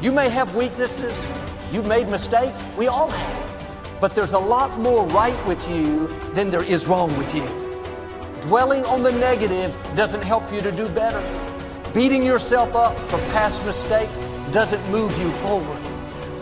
You may have weaknesses, you've made mistakes, we all have. But there's a lot more right with you than there is wrong with you. Dwelling on the negative doesn't help you to do better. Beating yourself up for past mistakes doesn't move you forward.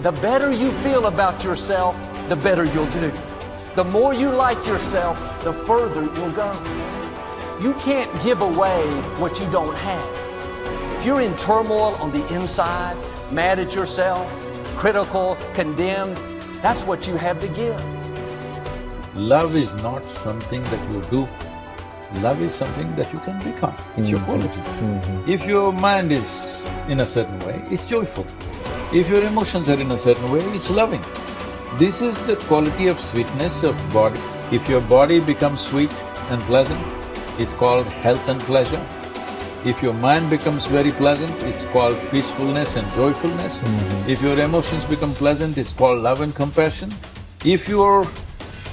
The better you feel about yourself, the better you'll do. The more you like yourself, the further you'll go. You can't give away what you don't have. If you're in turmoil on the inside, mad at yourself, critical, condemned, that's what you have to give. Love is not something that you do. Love is something that you can become. It's your quality. If your mind is in a certain way, it's joyful. If your emotions are in a certain way, it's loving. This is the quality of sweetness of body. If your body becomes sweet and pleasant, it's called health and pleasure. If your mind becomes very pleasant, it's called peacefulness and joyfulness. If your emotions become pleasant, it's called love and compassion. If your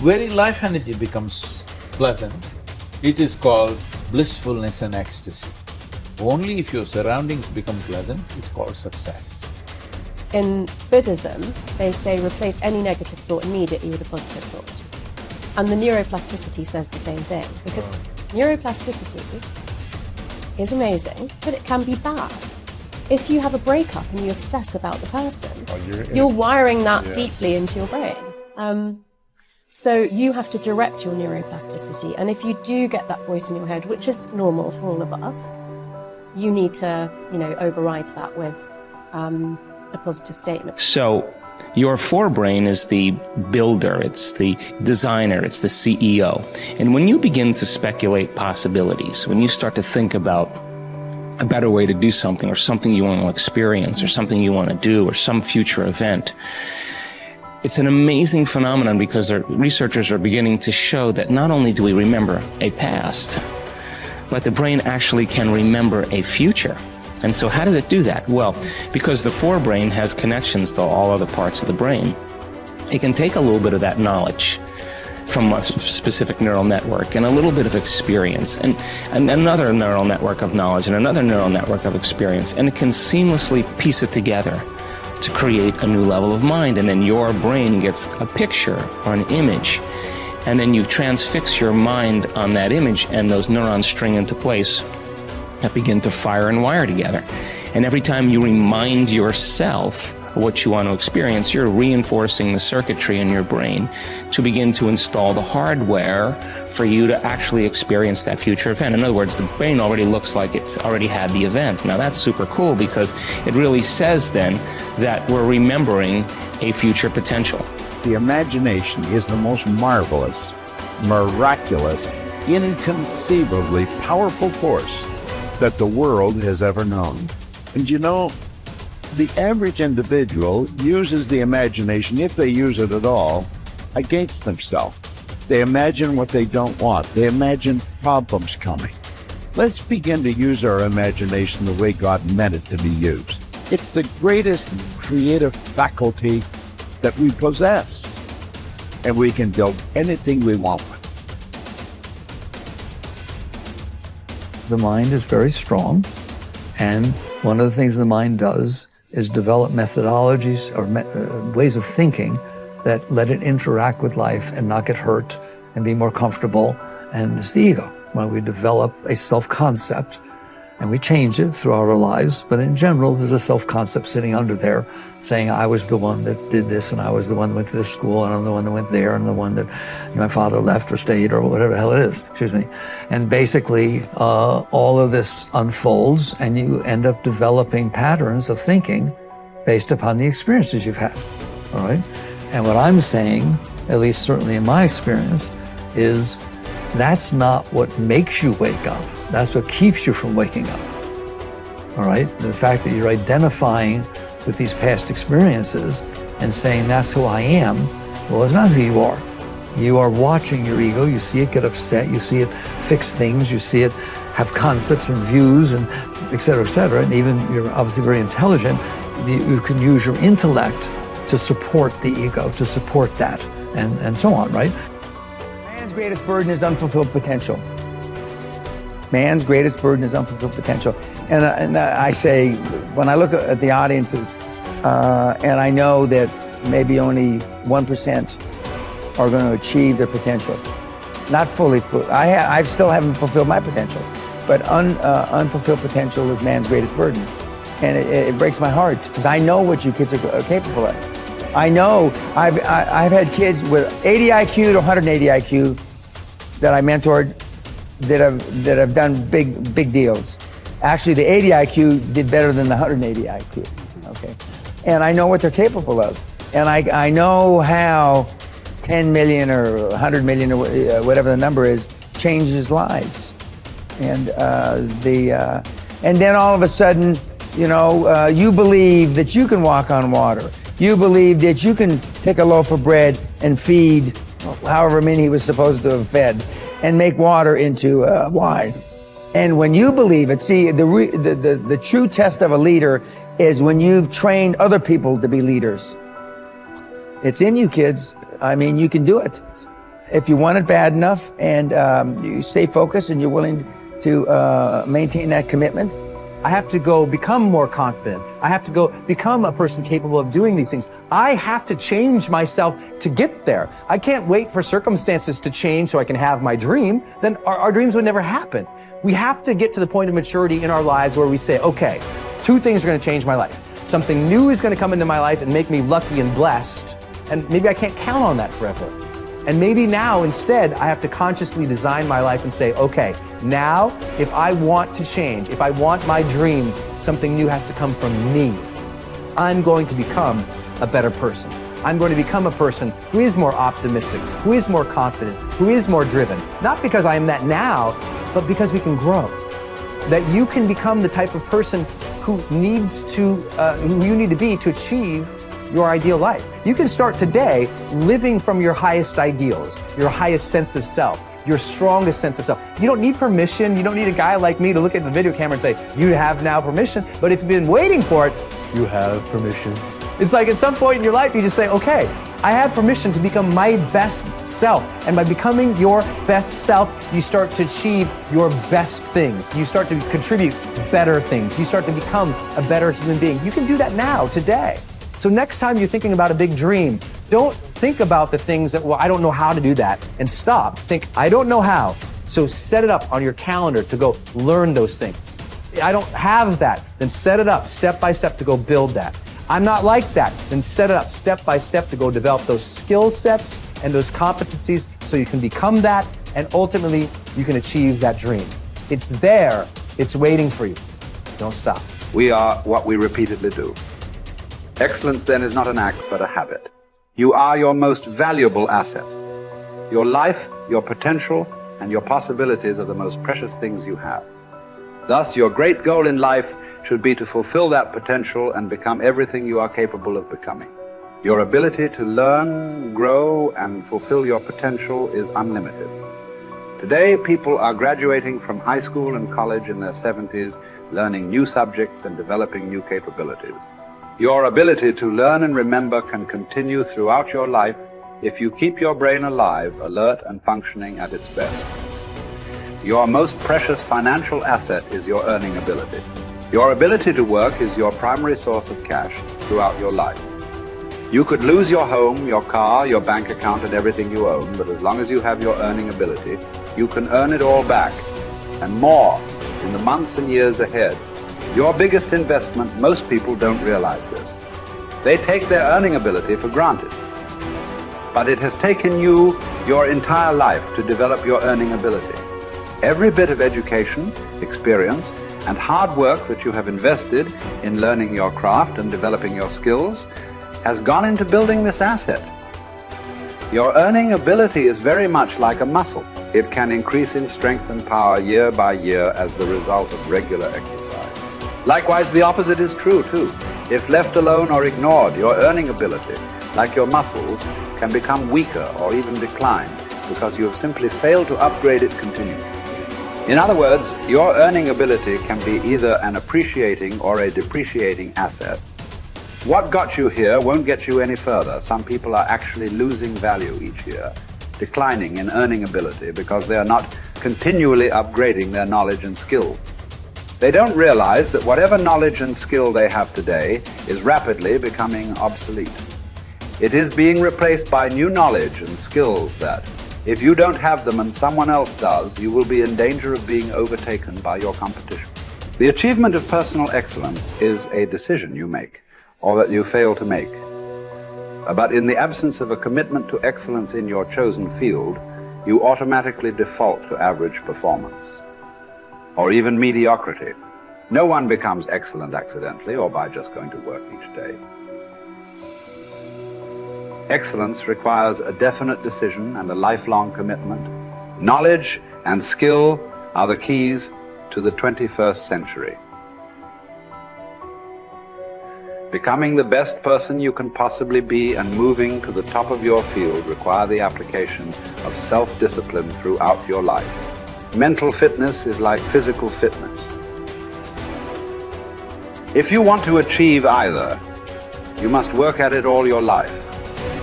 very life energy becomes pleasant, it is called blissfulness and ecstasy. Only if your surroundings become pleasant, it's called success. In Buddhism, they say replace any negative thought immediately with a positive thought. And the neuroplasticity says the same thing, because neuroplasticity is amazing, but it can be bad. If you have a breakup and you obsess about the person, you're wiring that deeply into your brain. So you have to direct your neuroplasticity, and if you do get that voice in your head, which is normal for all of us, you need to, override that with a positive statement. So your forebrain is the builder, it's the designer, it's the CEO. And when you begin to speculate possibilities, when you start to think about a better way to do something, or something you want to experience, or something you want to do, or some future event, it's an amazing phenomenon, because researchers are beginning to show that not only do we remember a past, but the brain actually can remember a future. And so how does it do that? Well, because the forebrain has connections to all other parts of the brain, it can take a little bit of that knowledge from a specific neural network and a little bit of experience and another neural network of knowledge and another neural network of experience, and it can seamlessly piece it together to create a new level of mind. And then your brain gets a picture or an image, and then you transfix your mind on that image, and those neurons string into place that begin to fire and wire together. And every time you remind yourself of what you want to experience, you're reinforcing the circuitry in your brain to begin to install the hardware for you to actually experience that future event. In other words, the brain already looks like it's already had the event. Now that's super cool, because it really says then that we're remembering a future potential. The imagination is the most marvelous, miraculous, inconceivably powerful force that the world has ever known. And the average individual uses the imagination, if they use it at all, against themselves. They imagine what they don't want. They imagine problems coming. Let's begin to use our imagination the way God meant it to be used. It's the greatest creative faculty that we possess, and we can build anything we want with. The mind is very strong, and one of the things the mind does is develop methodologies or ways of thinking that let it interact with life and not get hurt and be more comfortable. And it's the ego. When we develop a self-concept and we change it throughout our lives, but in general, there's a self-concept sitting under there saying, I was the one that did this, and I was the one that went to this school, and I'm the one that went there, and the one that my father left or stayed, or whatever the hell it is, excuse me. And basically, all of this unfolds, and you end up developing patterns of thinking based upon the experiences you've had, all right? And what I'm saying, at least certainly in my experience, is that's not what makes you wake up. That's what keeps you from waking up, all right? The fact that you're identifying with these past experiences and saying that's who I am, well, it's not who you are. You are watching your ego, you see it get upset, you see it fix things, you see it have concepts and views and et cetera, and even you're obviously very intelligent, you can use your intellect to support the ego, to support that, and so on, right? Man's greatest burden is unfulfilled potential. Man's greatest burden is unfulfilled potential. And I say, when I look at the audiences, And I know that maybe only 1% are going to achieve their potential. Not fully. I still haven't fulfilled my potential, but unfulfilled potential is man's greatest burden. And it breaks my heart because I know what you kids are capable of. I know I've had kids with 80 IQ to 180 IQ that I mentored that have done big deals. Actually, the 80 IQ did better than the 180 IQ. Okay, and I know what they're capable of, and I know how 10 million or 100 million or whatever the number is changes lives, and then all of a sudden, you know, you believe that you can walk on water. You believe that you can take a loaf of bread and feed however many he was supposed to have fed, and make water into wine. And when you believe it, see, the true test of a leader is when you've trained other people to be leaders. It's in you, kids. I mean, you can do it if you want it bad enough, and you stay focused and you're willing to maintain that commitment. I have to go become more confident. I have to go become a person capable of doing these things. I have to change myself to get there. I can't wait for circumstances to change so I can have my dream. Then our dreams would never happen. We have to get to the point of maturity in our lives where we say, okay, 2 things are going to change my life. Something new is going to come into my life and make me lucky and blessed. And maybe I can't count on that forever. And maybe now instead I have to consciously design my life and say, okay, now if I want to change, if I want my dream, something new has to come from me. I'm going to become a better person. I'm going to become a person who is more optimistic, who is more confident, who is more driven. Not because I am that now, but because we can grow. That you can become the type of person who you need to be to achieve your ideal life. You can start today living from your highest ideals, your highest sense of self, your strongest sense of self. You don't need permission. You don't need a guy like me to look at the video camera and say, you have now permission. But if you've been waiting for it, you have permission. It's like at some point in your life, you just say, okay, I have permission to become my best self. And by becoming your best self, you start to achieve your best things. You start to contribute better things. You start to become a better human being. You can do that now, today. So next time you're thinking about a big dream, don't think about the things that, well, I don't know how to do that, and stop. Think, I don't know how. So set it up on your calendar to go learn those things. I don't have that, then set it up step by step to go build that. I'm not like that, then set it up step by step to go develop those skill sets and those competencies so you can become that, and ultimately you can achieve that dream. It's there, it's waiting for you. Don't stop. We are what we repeatedly do. Excellence then is not an act, but a habit. You are your most valuable asset. Your life, your potential, and your possibilities are the most precious things you have. Thus, your great goal in life should be to fulfill that potential and become everything you are capable of becoming. Your ability to learn, grow, and fulfill your potential is unlimited. Today, people are graduating from high school and college in their 70s, learning new subjects and developing new capabilities. Your ability to learn and remember can continue throughout your life if you keep your brain alive, alert, and functioning at its best. Your most precious financial asset is your earning ability. Your ability to work is your primary source of cash throughout your life. You could lose your home, your car, your bank account, and everything you own, but as long as you have your earning ability, you can earn it all back, and more, in the months and years ahead. Your biggest investment, most people don't realize this. They take their earning ability for granted. But it has taken you your entire life to develop your earning ability. Every bit of education, experience, and hard work that you have invested in learning your craft and developing your skills has gone into building this asset. Your earning ability is very much like a muscle. It can increase in strength and power year by year as the result of regular exercise. Likewise, the opposite is true too. If left alone or ignored, your earning ability, like your muscles, can become weaker or even decline because you have simply failed to upgrade it continually. In other words, your earning ability can be either an appreciating or a depreciating asset. What got you here won't get you any further. Some people are actually losing value each year, declining in earning ability because they are not continually upgrading their knowledge and skill. They don't realize that whatever knowledge and skill they have today is rapidly becoming obsolete. It is being replaced by new knowledge and skills that, if you don't have them and someone else does, you will be in danger of being overtaken by your competition. The achievement of personal excellence is a decision you make, or that you fail to make. But in the absence of a commitment to excellence in your chosen field, you automatically default to average performance, or even mediocrity. No one becomes excellent accidentally or by just going to work each day. Excellence requires a definite decision and a lifelong commitment. Knowledge and skill are the keys to the 21st century. Becoming the best person you can possibly be and moving to the top of your field require the application of self-discipline throughout your life. Mental fitness is like physical fitness. If you want to achieve either, you must work at it all your life.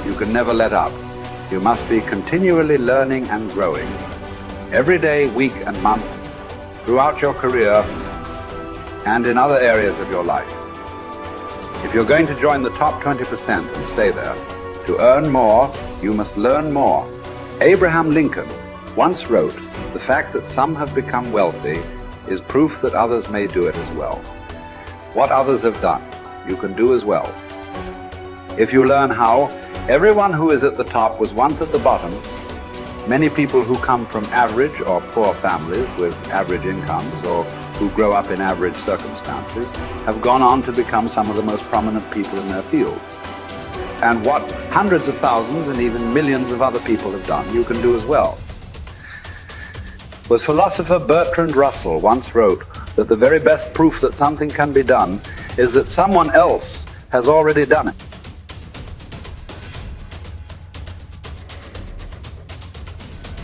You can never let up. You must be continually learning and growing, every day, week, and month, throughout your career and in other areas of your life. If you're going to join the top 20% and stay there, to earn more, you must learn more. Abraham Lincoln once wrote, "The fact that some have become wealthy is proof that others may do it as well." What others have done, you can do as well. If you learn how, everyone who is at the top was once at the bottom. Many people who come from average or poor families with average incomes or who grow up in average circumstances have gone on to become some of the most prominent people in their fields. And what hundreds of thousands and even millions of other people have done, you can do as well. Was philosopher Bertrand Russell once wrote that the very best proof that something can be done is that someone else has already done it.